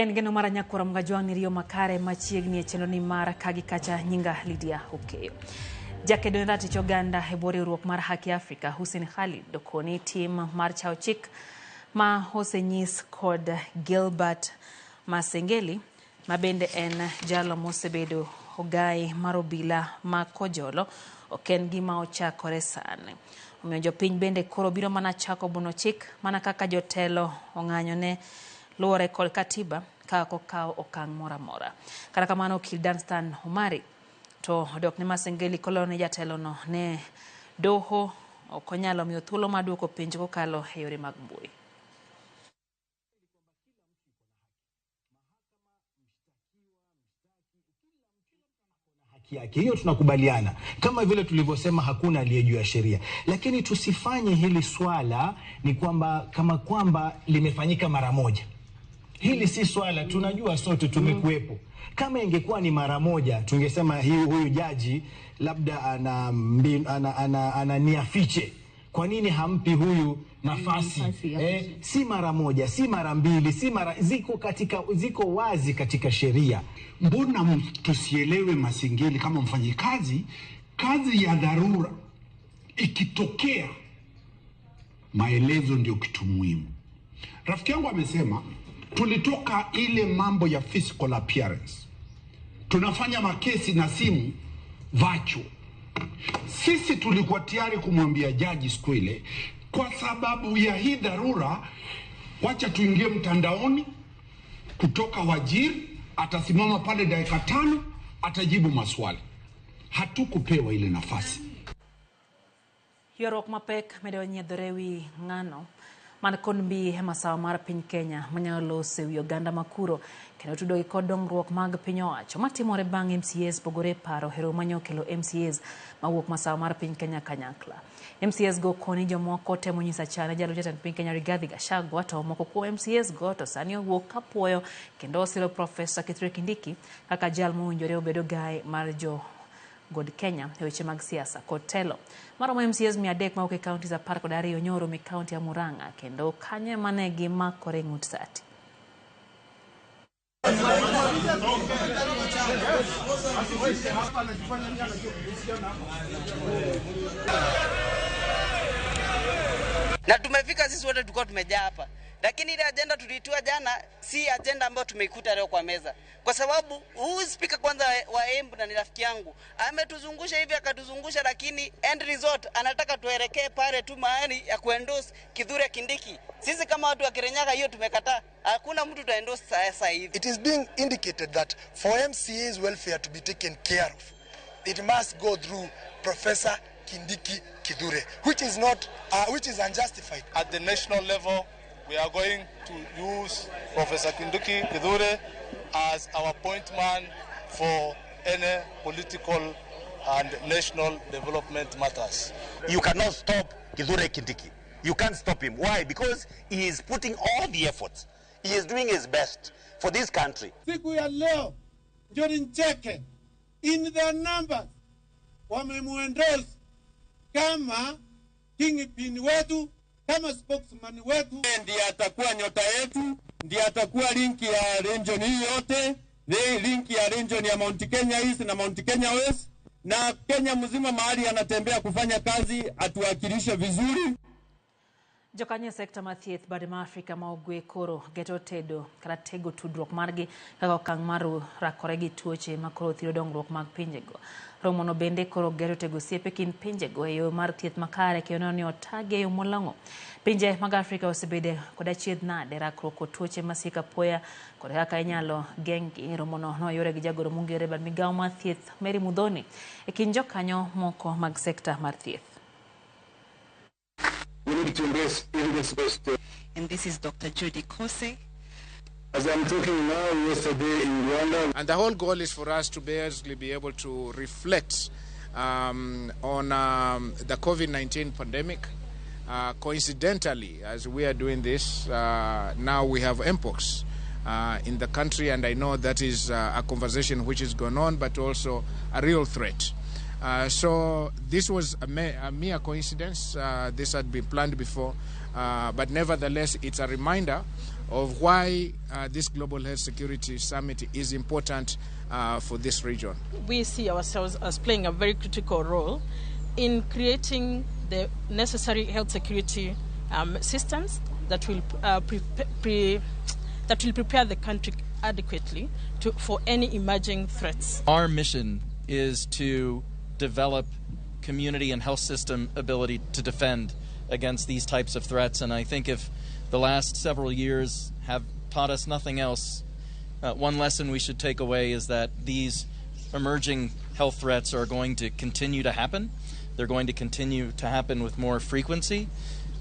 En geno mara nyakura mgajwang ni rio makare machiegni e chenro ni mara kagi kacha nyinga Lydia Okeyo. Jakedo ndati choganda hebori ruok mar haki Afrika Hussein Khalid dokoni tim mar chao chik ma hosenyis kod Gilbert Masengeli mabende en jalo mosebedo ogai marobila ma kojolo oken gima ochakore sani. Omiyo jopiny bende koro biro mana chako buno chik mana kaka jotelo ong'anyone luore kod katiba kako kao okang' mora mora. Kata kamano okil Danstan Omari to dok ne Masengeli kolone jatelo no ne doho okonyalo miyo thuolo maduoko penjo kokalo e yore mag mbui. Hiyo tunakubaliana kama vile tulivyosema hakuna aliyejua sheria, lakini tusifanye hili swala ni kwamba limefanyika mara moja. Hili si swala, tunajua sote tumekuepo. Kama ingekuwa ni mara moja tungesema huyu jaji labda ana nia fiche. Kwa nini hampi huyu nafasi? Si mara moja, si mara mbili, si mara ziko wazi katika sheria. Mbona tusielewe Masengeli kama mfanyikazi, kazi ya dharura ikitokea maelezo ndio kitu muhimu. Rafiki yangu amesema tulitoka ile mambo ya physical appearance. Tunafanya makesi na simu virtual. Sisi tulikuwa tayari kumwambia jaji siku ile, kwa sababu ya hii dharura wacha tuingie mtandaoni kutoka Wajiri, atasimama pale dakika 5 atajibu maswali. Hatukupewa ile nafasi. Yorok mapek medo nyedhorewi ng'ano man kod mbi e masawa mar piny Kenya manyalo sewi oganda makuro kendo tudo kod dongruok mag piny owacho matimore bang' MCAs pogore paro hero manyo kelo MCAs mawuok masawa mar piny Kenya kanyakla. MCAs go koni jomoko temo nyisa chane jalo jatend piny Kenya Rigathi Gachagua to moko kuom MCAs go to sani owuok kapuoyo kendo osiro Profesa Kithure Kindiki kaka jal mowinjore obedo gae mar jo God Kenya e weche mag siasa kod telo. Maromo MCAs 300 mawuok e kaunti 12 nyoro mi kaunti ya Murang'a kendo kanye mane gimakore ng'ut sati. Na tumefika sisi wote tulikuwa tumejaa hapa. Lakini ile agenda tulitua jana si agenda ambayo tumeikuta leo kwa meza. Kwa sababu huyu speaker kwanza wa Embu na ni rafiki yangu ametuzungusha hivi akatuzungusha, lakini end result anataka tuelekee pale tu mahali ya kuendorse Kithure Kindiki. Sisi kama watu wa Kirinyaga hiyo tumekataa. Hakuna mtu taendorse sasa hivi. It is being indicated that for MCA's welfare to be taken care of, it must go through Professor Kindiki Kithure, which is unjustified. At the national level, we are going to use Professor Kindiki Kithure as our point man for any political and national development matters. You cannot stop Kithure Kindiki. You can't stop him. Why? Because he is putting all the efforts. He is doing his best for this country. Siku ya leo, Jordan Cheke, in their numbers, wamemuendorse kama kingpin wetu, kama spokesman wetu. Ndiye atakuwa nyota yetu, ndiye atakuwa link ya region hii yote, link ya region ya Mount Kenya East na Mount Kenya West, na Kenya mzima mahali anatembea kufanya kazi atuwakilishe vizuri. Jokanye sekta mathieth bade ma Afrika ma ogwe koro geto tedo kata tego tudruok margi kaka okang' maru rakore gi tuoche makoro thiro dongruok mag pinjego. Romono bende koro geto tego siepe kin pinjego e yo mar thieth makare kendo ni otage yo molang'o. Pinje mag Afrika osebede kod achiedh nade rakruok kod tuoche masika poya kod kaka inyalo geng'gi. Romono noyore gi jagoro mongere bad migawo mar thieth Mary Mudhoni e kin jokanyo moko mag sekta mar thieth. We need to embrace evidence-based. And this is Dr. Judy Kose. As I'm talking now, yesterday in Rwanda. And the whole goal is for us to basically be able to reflect on the COVID-19 pandemic. Coincidentally, as we are doing this, now we have Mpox in the country, and I know that is a conversation which is going on, but also a real threat. So this was a mere coincidence. This had been planned before, but nevertheless, it's a reminder of why this Global Health Security Summit is important for this region. We see ourselves as playing a very critical role in creating the necessary health security systems that will prepare the country adequately for any emerging threats. Our mission is to develop community and health system ability to defend against these types of threats, and I think if the last several years have taught us nothing else, one lesson we should take away is that these emerging health threats are going to continue to happen. They're going to continue to happen with more frequency,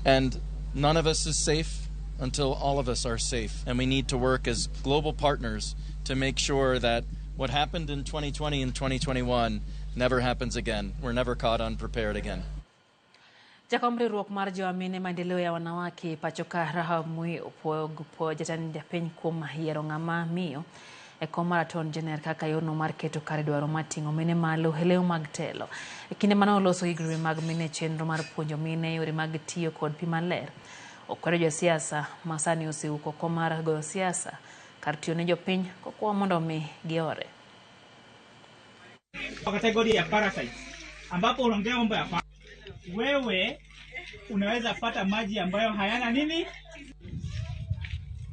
and none of us is safe until all of us are safe. And we need to work as global partners to make sure that what happened in 2020 and 2021 never happens again. We're never caught unprepared again. Jakom riwruok mar joamine maendeleo ya wanawake pachoka Ramogi opogo jatend japiny kuom yiero ng'ama miyo e kom marathon jener kaka yono mar keto kare dwaro mating'o mine malo e lew mag telo. E kinde mane oloso higni mag mine chenro mar puonjo mine yore mag tiyo kod pi maler. Okwero josiasa ma sani osewuok oko mar goyo siasa kar tiyo ne jopiny kokwa mondo omi giore. Kategoria ya parasites ambapo unaongea mambo ya wewe unaweza pata maji ambayo hayana nini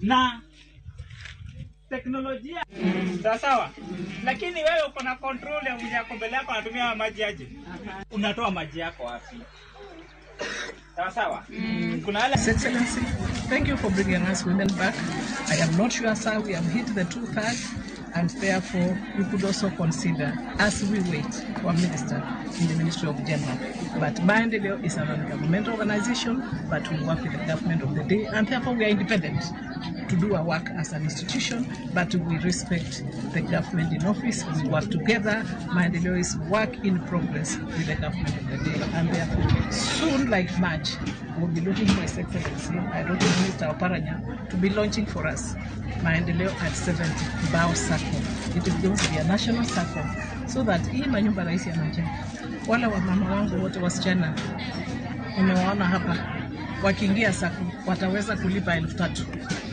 na teknolojia sawa, lakini wewe uko na control ya mjako mbele yako, unatumia maji aje? Unatoa maji yako wapi? Sawa. Excellency, thank you for bringing us women back. I am not sure, sir, we have hit the 2/3, and therefore we could also consider, as we wait for a minister in the Ministry of Gender. But Maendeleo is a non-governmental organization, but we work with the government of the day, and therefore we are independent to do our work as an institution, but we respect the government in office. We work together. Maendeleo is work in progress with the government of the day, and therefore soon, like March, we'll be looking for His Excellency, I don't know, Mr. Oparanya, to be launching for us Maendeleo at 70 Bao Circle. It is going to be a national circle, so that hii manyumba raisi anajenga, wala wamama wangu wote wasichana umewaona hapa, wakiingia sako wataweza kulipa 3,000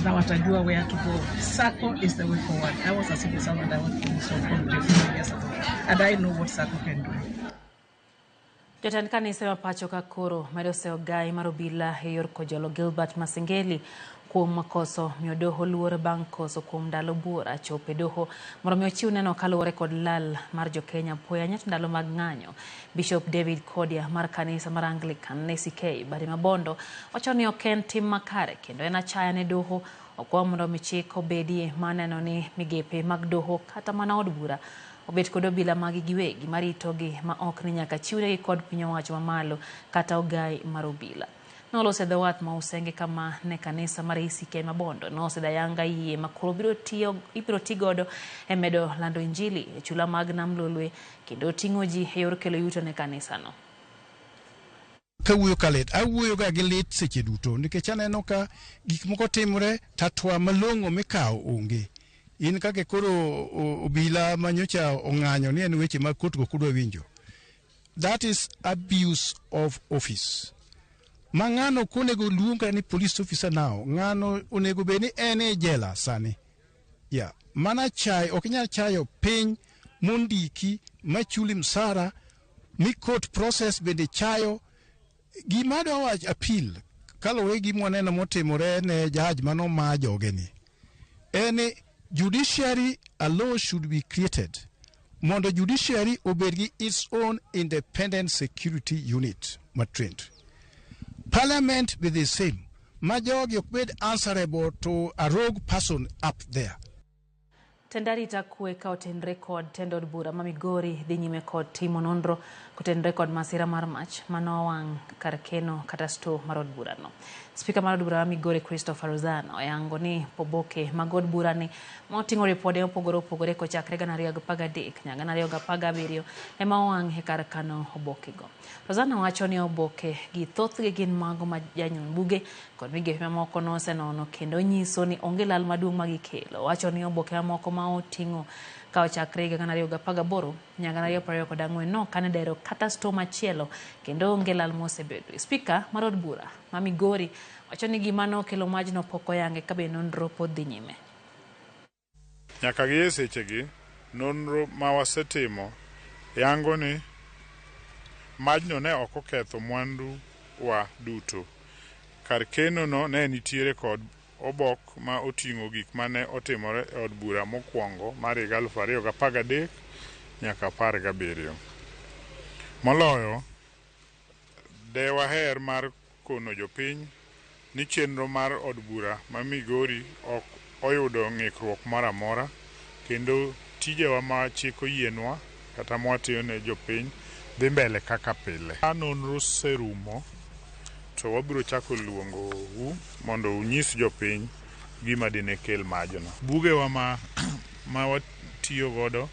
na watajua where to go. Sako is the way forward. I was a civil servant, I worked in so for years ago, and I know what Sako can do. Jatend kanisa ma pacho ka koro medo seo gai mar obila e yor kojolo Gilbert Masengeli kuom makoso miyo doho luor bang' koso kuom ndalo buora chope doho mondo miyo chiw neno kaluwore kod lal mar jokenya poya nyat ndalo mag ng'anyo. Bishop David Kodia mar kanisa mar Anglican NCK Bari Mabondo wacho ni ok en tim makare kendo en achaya ne doho okwa mondo mi chik obedie maneno ni migepe mag doho kata mana od bura obet kod obila magi giwegi maritogi ma ok ni nyaka chiwnegi kod piny owacho mamalo kata ogai mar obila. Nolose dhawat ma usenge kama ne kanisa mar ACK Mabondo nose dayanga yie makoro ibiro tigodo e medo lando injili e chula mag Namlolwe kendo ting'o ji e yor kelo yuto ne kanisa no. Kawuoyo kalet, awuoyo ga gi lit seche duto nikech aneno ka gik moko timore tatwa malong'o mikawo onge. In kake koro obila manyocha ong'anyo ni en weche mag kotgo kudwa winjo. That is abuse of office. Mang'ano konego luonga ni police officer now, ng'ano onego beni ene jela sani. Yeah, mana chayo, okinyal chayo piny mondiki machuli msara mi court process bende chayo gimado wach appeal kalore gi mwaneno motimore ne judge mano ma jogeni. Ene judiciary a law should be created. Mondo judiciary obed gi its own independent security unit matrained. Parliament be the same. Majogi okbed answerable to a rogue person up there. Tendari itakuwe ka oten record tendod bura ma Migori dhi nyime kod timo nonro koten record masira mar mach mano wang' kar keno kata sto mar od bura no. Speaker mar od bura ma Migori Christopher Rozana oyango ni poboke mag od bura ni moting'o ripode opogore kochakre 2013 nyaka 2017 ema owang' e kar kano oboke go. Rozana wacho ni oboke gi thothgi gin mago ma janyuol buge kod migepe mamoko nosenono kendo nyiso ni onge lal maduong' magikelo. Wacho ni oboke mamoko ma oting'o Kao chakre higa gana ariyo gapaga boro nyaka gana ariyo prariyo kod ang'wen no kanedero kata stoma chielo kendo onge lal mosebedo. Spika mar od bura ma Migori wacho ni gimano kelo majno poko yange kabe nonro pod dhi nyime. Nyaka gi sechegi nonro ma wasetimo yango ni majno ne ok oketho mwandu wa duto. Kar keno no ne nitiere kod obok ma oting'o gik mane otimore e od bura mokwongo mar 2013 nyaka 17. Moloyo dewaher mar kono jopiny ni chenro mar od bura ma Migori ok oyudo ng'ikruok moro amora kendo tijewa ma chik oyienwa kata mwatiyo ne jopiny dhi mbele kaka pile. Nonro serumo to wabiro chako luongo mondo unyis jopiny gima dine kel majno. Bugewa ma watiyo godo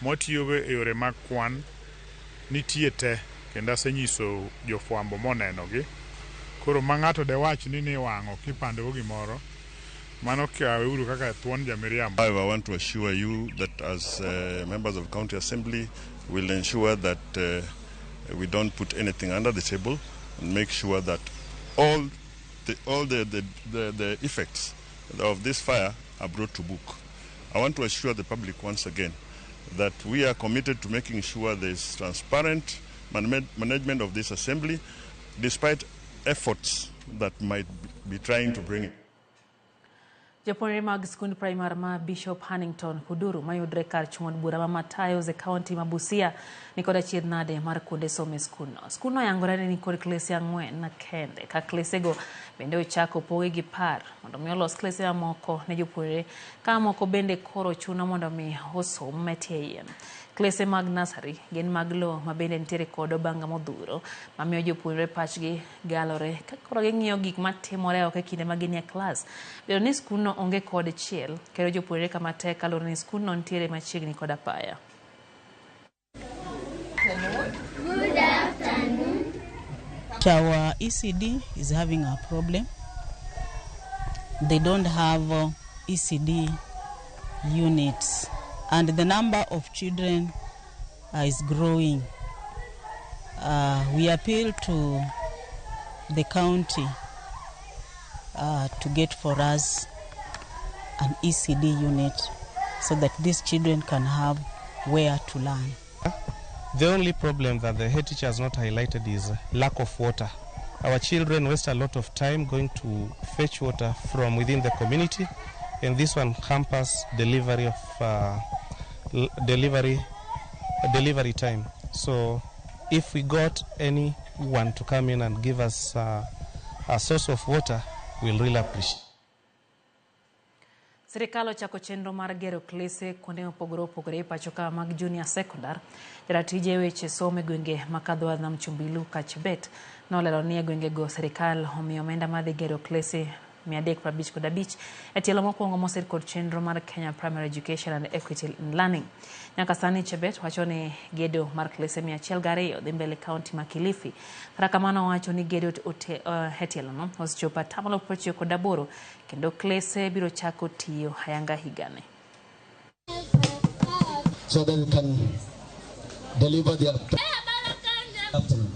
mwatiyogo e yore mag kwan nitie te kendo asenyiso jofwambo monenogi. Koro ma ng'ato de wach ni wang'o kipandego gimoro mano kaweuru kaka thuon jamiriambo. I want to assure you that as members of County Assembly will ensure that we don't put anything under the table and make sure that all the effects of this fire are brought to book. I want to assure the public once again that we are committed to making sure there is transparent management of this assembly despite efforts that might be trying to bring it. Japuonjre mag skund primar ma Bishop Hannington Kuduru mayudre kar chung'od bura ma Matayo e kaunti ma Busia ni kod achiedh nade mar kuonde somo e skundno. Skundno yangore ni kod klese 4 na kende ka klesego bende ochako poge gi par mondo mi olos klese moko ne jopuonjre ka moko bende koro chuno mondo mi osom metie yien. Klese mag nursery gin mag lo ma bende nitiere kod obanga modhuro ma miyo jopuonjre pachgi galore ka koro ging'iyo gik matimore oko e kinde ma gin e klas. Bedo ni skundno onge kod chiel kero jopuonjre kama tek kaloro ni skundno nitiere machiegni kod apaya. Good afternoon. Our ECD is having a problem. They don't have ECD units and the number of children is growing. We appeal to the county to get for us an ECD unit so that these children can have where to learn. The only problem that the head teacher has not highlighted is lack of water. Our children waste a lot of time going to fetch water from within the community, and this one hampers delivery of delivery time. So if we got anyone to come in and give us a source of water, we'll really appreciate. Serikal ochako chenro mar gero klese kuonde mopogore opogore pacho ka mag junior secondary. Jaratije weche somo e gwenge makadho nam Chumbilu Kachbet nolero ni e gwengego serikal omiyo omenda mar dhi gero klese 355 e tielo mokwongo moser kod chenro mar Kenya Primary Education and Equity in Learning. Nyaka sani Chebet wacho ni gedo mar klese 102 dhi mbele kaunti ma Kilifi. Kata kamano wacho ni gedo hetielo no osechopo 98% kendo klese biro chako tiyo ayanga higane. So that we can deliver their afternoon.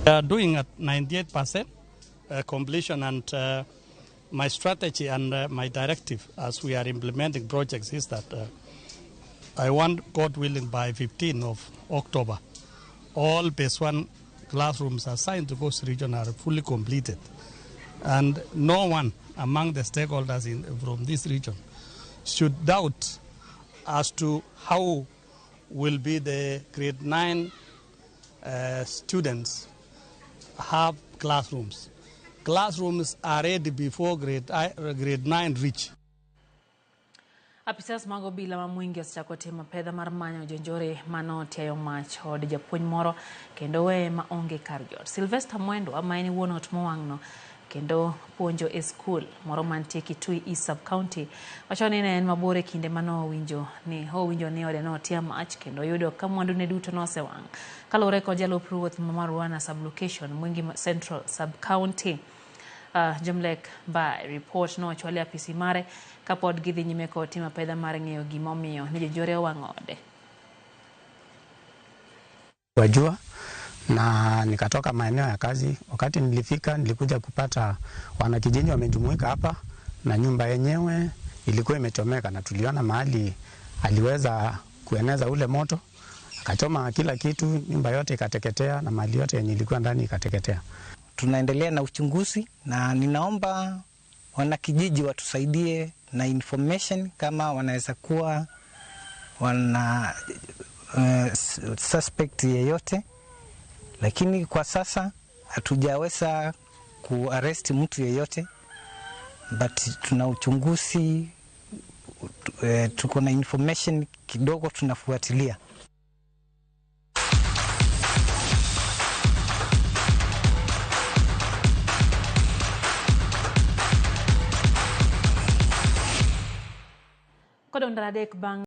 We are doing at 98% completion, and my strategy and my directive as we are implementing projects is that I want, God willing, by 15th of October, all Base 1 classrooms assigned to Coast Region are fully completed. And no one among the stakeholders from this region should doubt as to how will be the grade 9 students have classrooms. Classrooms are ready before grade 9 reach. Apisas mag obila ma Mwingi osechako timo pedha mar manyo jonjore mano tiayo mach od japuonj moro kendo we ma onge kar jot. Sylvester Mwendo ama en wuon ot mowang'no kendo puonjo e skul moro mantie Kitui East Sub County. Wacho ni en mabore kinde mano winjo ni ode no tia mach kendo yudo ka mwandu ne duto no osewang'. Kalore kod jalup ruoth Marwana Sub Location Mwingi Central Sub County Jumlek by report no chwali apisi mare kapod gidhi nyime kod timo pedha mar ng'eyo gimomiyo ni jojore wang'ode. Wajua na nikatoka maeneo ya kazi. Wakati nilifika nilikuja kupata wanakijiji wamejumuika hapa na nyumba yenyewe ilikuwa imechomeka, na tuliona mahali aliweza kueneza ule moto, akachoma kila kitu, nyumba yote ikateketea na mali yote yenye ilikuwa ndani ikateketea. Tunaendelea na uchunguzi na ninaomba wanakijiji watusaidie na information kama wanaweza kuwa wana suspect yeyote, lakini kwa sasa hatujaweza kuarrest mtu yeyote, but tuna uchunguzi, tuko na information kidogo tunafuatilia. Kodon Radek Bang